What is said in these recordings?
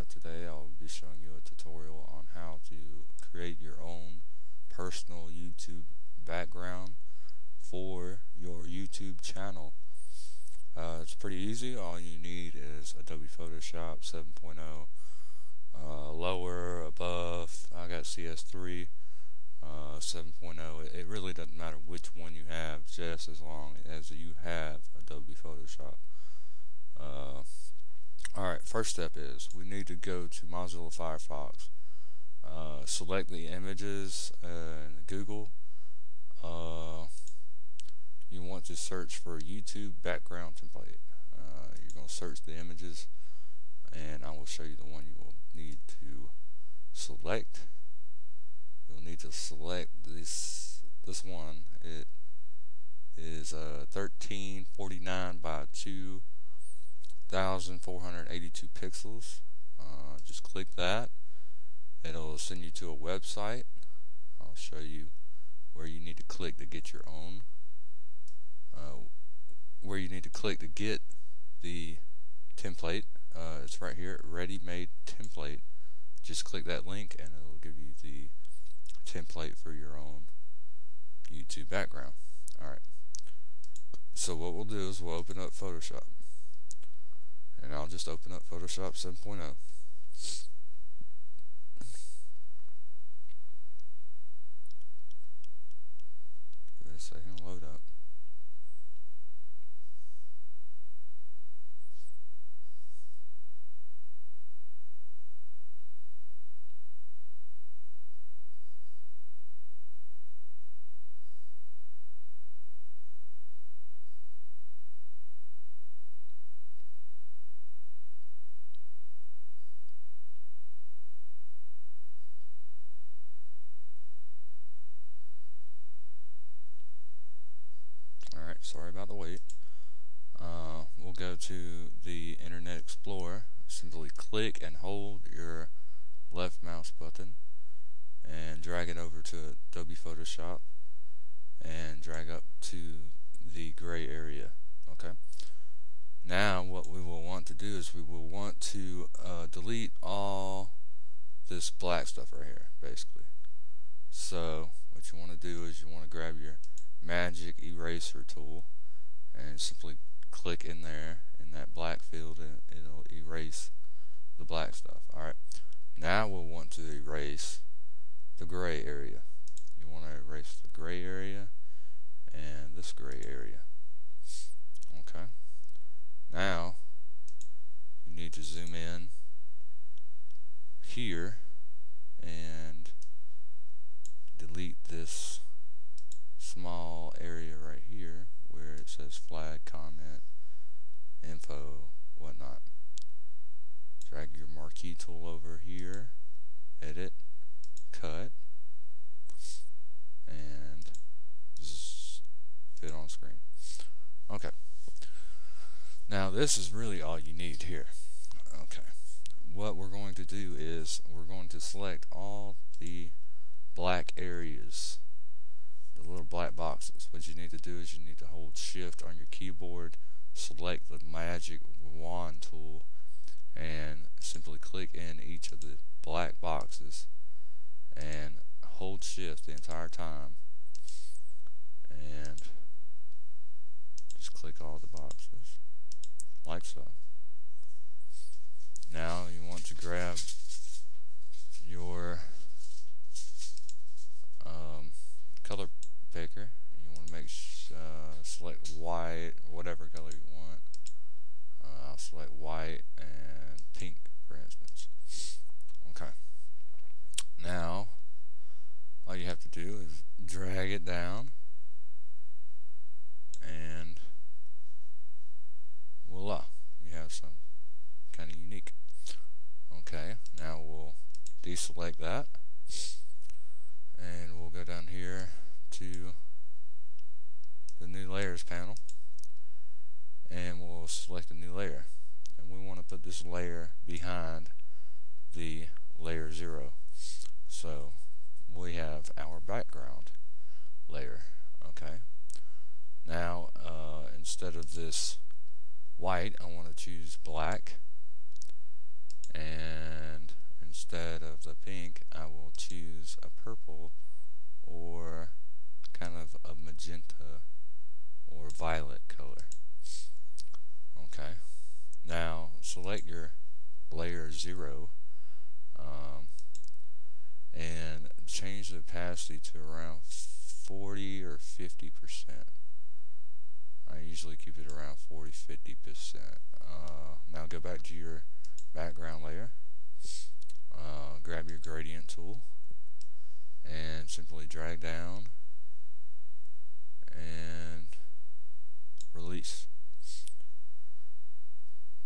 Today I'll be showing you a tutorial on how to create your own personal YouTube background for your YouTube channel. It's pretty easy. All you need is Adobe Photoshop 7.0, lower, above. I got CS3, 7.0. It really doesn't matter which one you have, just as long as you have Adobe Photoshop. Alright, first step is we need to go to Mozilla Firefox. Select the images in Google. You want to search for YouTube background template. You're going to search the images, and I will show you the one you will need to select. You'll need to select this one. It is 1349 by 2482 pixels. Just click that. It'll send you to a website. I'll show you where you need to click to get your own. Where you need to click to get the template. It's right here, ready-made template. Just click that link and it'll give you the template for your own YouTube background. Alright, so what we'll do is we'll open up Photoshop, and I'll just open up Photoshop 7.0. Give it a second to load up. Alright, sorry about the wait. We'll go to the Internet Explorer. Simply click and hold your left mouse button and drag it over to Adobe Photoshop and drag up to the gray area. Okay. Now what we will want to do is we will want to delete all this black stuff right here, basically. So what you want to do is you want to grab your magic eraser tool and simply click in there in that black field, and it'll erase the black stuff. Alright, now we'll want to erase the gray area. You want to erase the gray area and this gray area. Okay, now you need to zoom in here and delete this small area right here where it says flag, comment, info, whatnot. Drag your marquee tool over here, edit, cut, and fit on screen. Okay, now this is really all you need here. Okay, what we're going to do is we're going to select all the black areas, the little black boxes. What you need to do is you need to hold shift on your keyboard, select the magic wand tool, and simply click in each of the black boxes and hold shift the entire time and just click all the boxes like so. Now you want to grab your color picker, and you want to make select white or whatever color you want. I'll select white and pink, for instance. Okay, now all you have to do is drag it down and voila, you have some kind of unique. Okay, now we'll deselect that and we'll go down here to the new layers panel and we'll select a new layer, and we want to put this layer behind the layer 0. So we have our background layer. Okay, now instead of this white, I want to choose black, and or kind of a magenta or violet color. Okay, now select your layer 0 um, and change the opacity to around 40 or 50%. I usually keep it around 40-50%. Now go back to your background layer, grab your gradient tool, and simply drag down and release.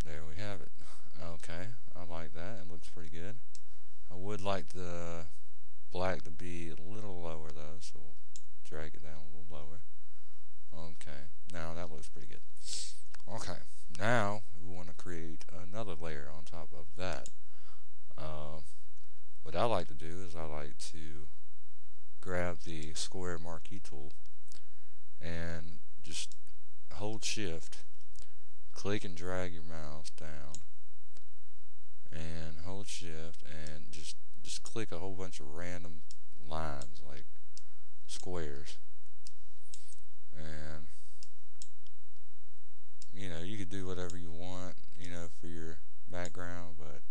There we have it. Okay, I like that. It looks pretty good. I would like the black to be a little lower though, so we'll drag it down a little lower. Okay, now that looks pretty good. Okay, now we want to create another layer on top of that. What I like to do is I like to grab the square marquee tool and just hold shift, click and drag your mouse down, and hold shift and just click a whole bunch of random lines like squares. And you could do whatever you want for your background, but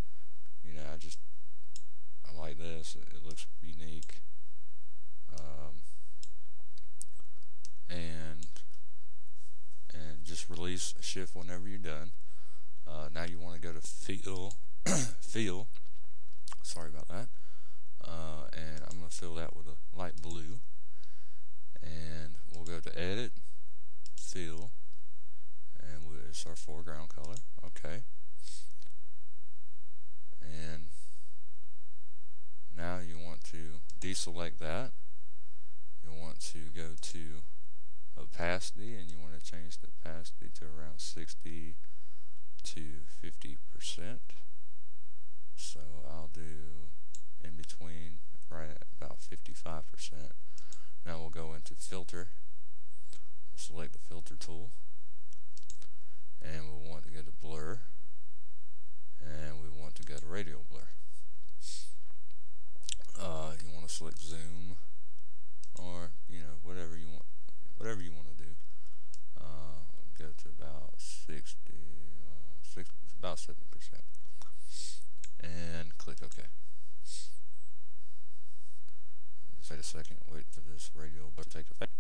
I like this. It looks unique. And just release shift whenever you're done. Now you want to go to fill. Sorry about that. And I'm going to fill that with a light blue. And we'll go to edit, fill, and it's our foreground color. Okay. And now you want to deselect that. You'll want to go to opacity, and you want to change the opacity to around 60 to 50%. So I'll do in between, right at about 55%. Now we'll go into filter. We'll select the filter tool, and we'll want to go to blur, and we want to go to radial blur. You want to select zoom, or whatever you want to do. Go to about 60, about 70%, and click OK. Just wait a second, wait for this radial blur to take effect,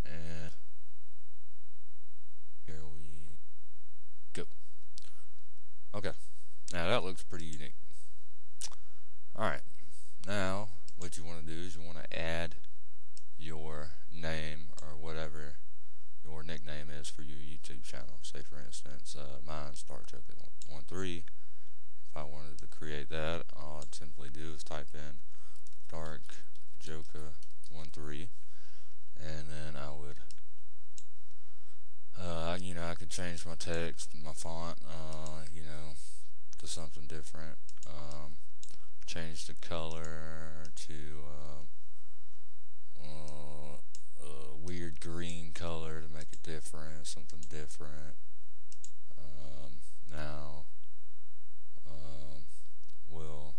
and here we go. Okay, now that looks pretty unique. Alright, now what you want to do is you want to add your name or whatever your nickname is for your YouTube channel. Say for instance, mine's DarkJoker13. If I wanted to create that, all I'd simply do is type in DarkJoker13, and then I would I could change my text, my font, to something different. Change the color to a weird green color to make it different, something different. Now we'll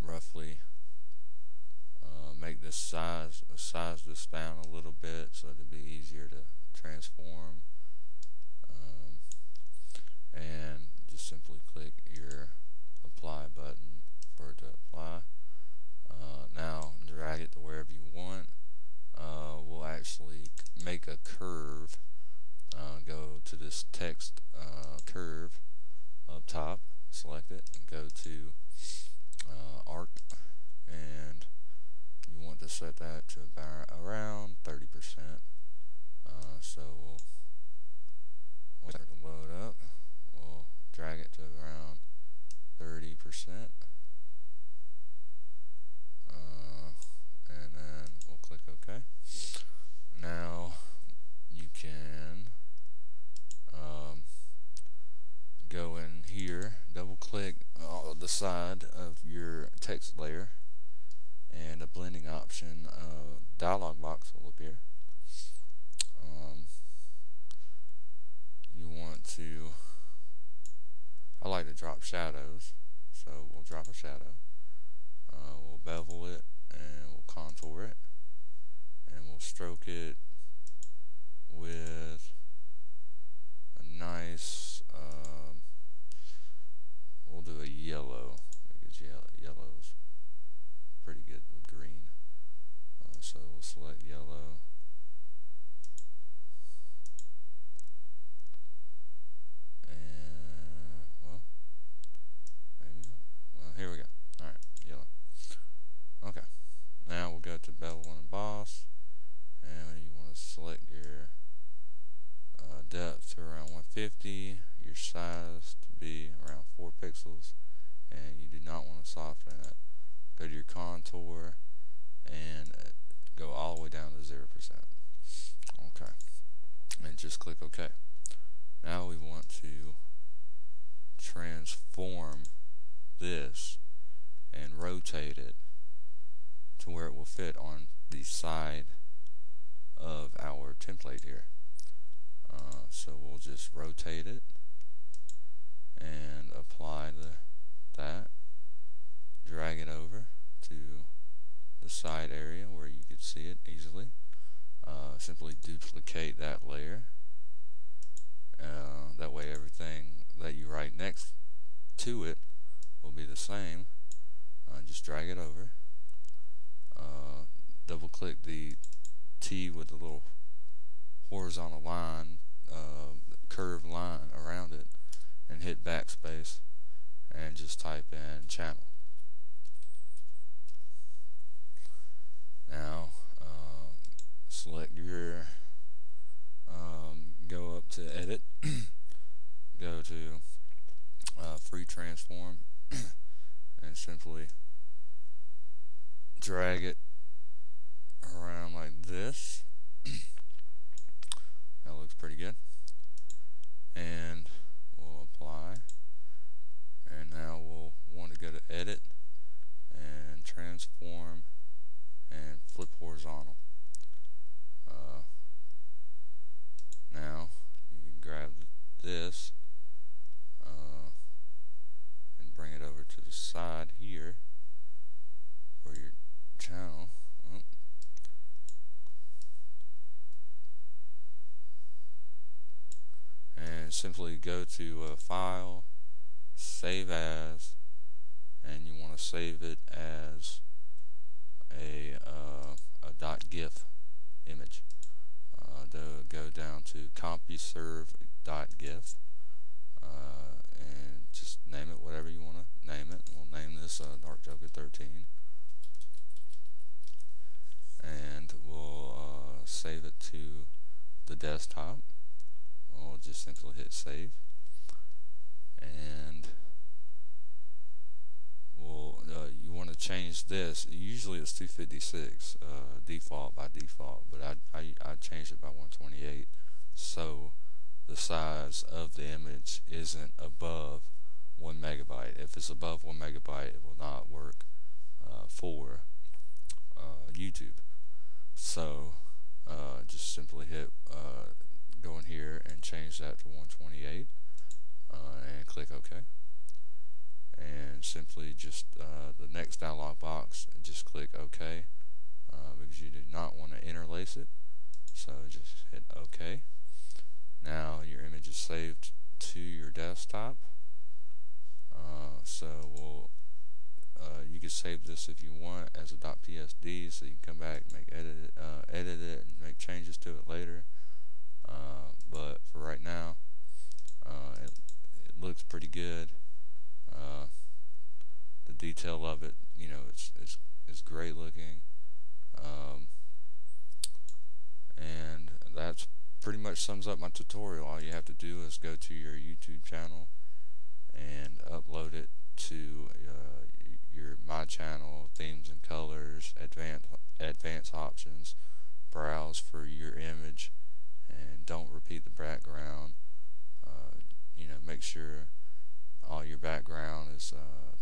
roughly make this size this down a little bit so it'd be easier to transform. And just simply click your apply button for it to apply. Now drag it to wherever you want. We'll actually make a curve. Go to this text curve up top, select it, and go to arc, and you want to set that to about around 30%. So we'll start to load up. We'll drag it to around 30%, and then we'll click OK. Now you can go in here, double click the side of your text layer, and a blending option dialog box will appear. You want to, I like to drop shadows, so we'll drop a shadow. We'll bevel it and we'll contour it, and we'll stroke it with a nice, we'll do a yellow, because yellow's pretty good with green. So we'll select yellow, and, well, maybe not. Well, here we go. Alright, yellow. Okay, now we'll go to Bevel and Emboss, and you want to select your depth to around 150, your size to be around 4 pixels, and you do not want to soften it. Go to your contour and go all the way down to 0%. Okay, and just click OK. Now we want to transform this and rotate it to where it will fit on the side of our template here. So we'll just rotate it and apply that, drag it over to the side area where you could see it easily. Simply duplicate that layer. That way everything that you write next to it will be the same. Just drag it over. Double click the T with the little horizontal line, curved line around it, and hit backspace and just type in channel. Now select your go up to edit, go to free transform, and simply drag it around like this. That looks pretty good. And we'll apply, and now we'll want to go to edit and transform and flip horizontal. Now you can grab this and bring it over to the side here for your channel. And simply go to File, Save As, and you want to save it as a .gif image. Go down to CompuServe.gif and just name it whatever you want to name it. We'll name this Dark Joker 13, and we'll save it to the desktop. We'll just simply hit save, and we'll you want to change this. Usually it's 256 by default, but I changed it by 128, so the size of the image isn't above 1 megabyte. If it's above 1 megabyte, it will not work for YouTube. So just simply hit go in here and change that to 128 and click OK. And simply just the next dialog box, and just click OK because you do not want to interlace it. So just hit OK. Now your image is saved to your desktop. So you can save this if you want as a .psd, so you can come back and edit it and make changes to it later. But for right now, it looks pretty good. The detail of it, you know, it's great looking. And that's pretty much sums up my tutorial. All you have to do is go to your YouTube channel and upload it to your My Channel, themes and colors, advanced options, browse for your image, and don't repeat the background. You know, make sure all your background is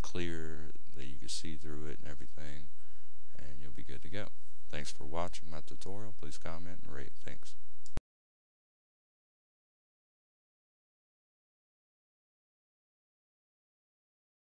clear, that you can see through it and everything, and you'll be good to go. Thanks for watching my tutorial. Please comment and rate. Thanks.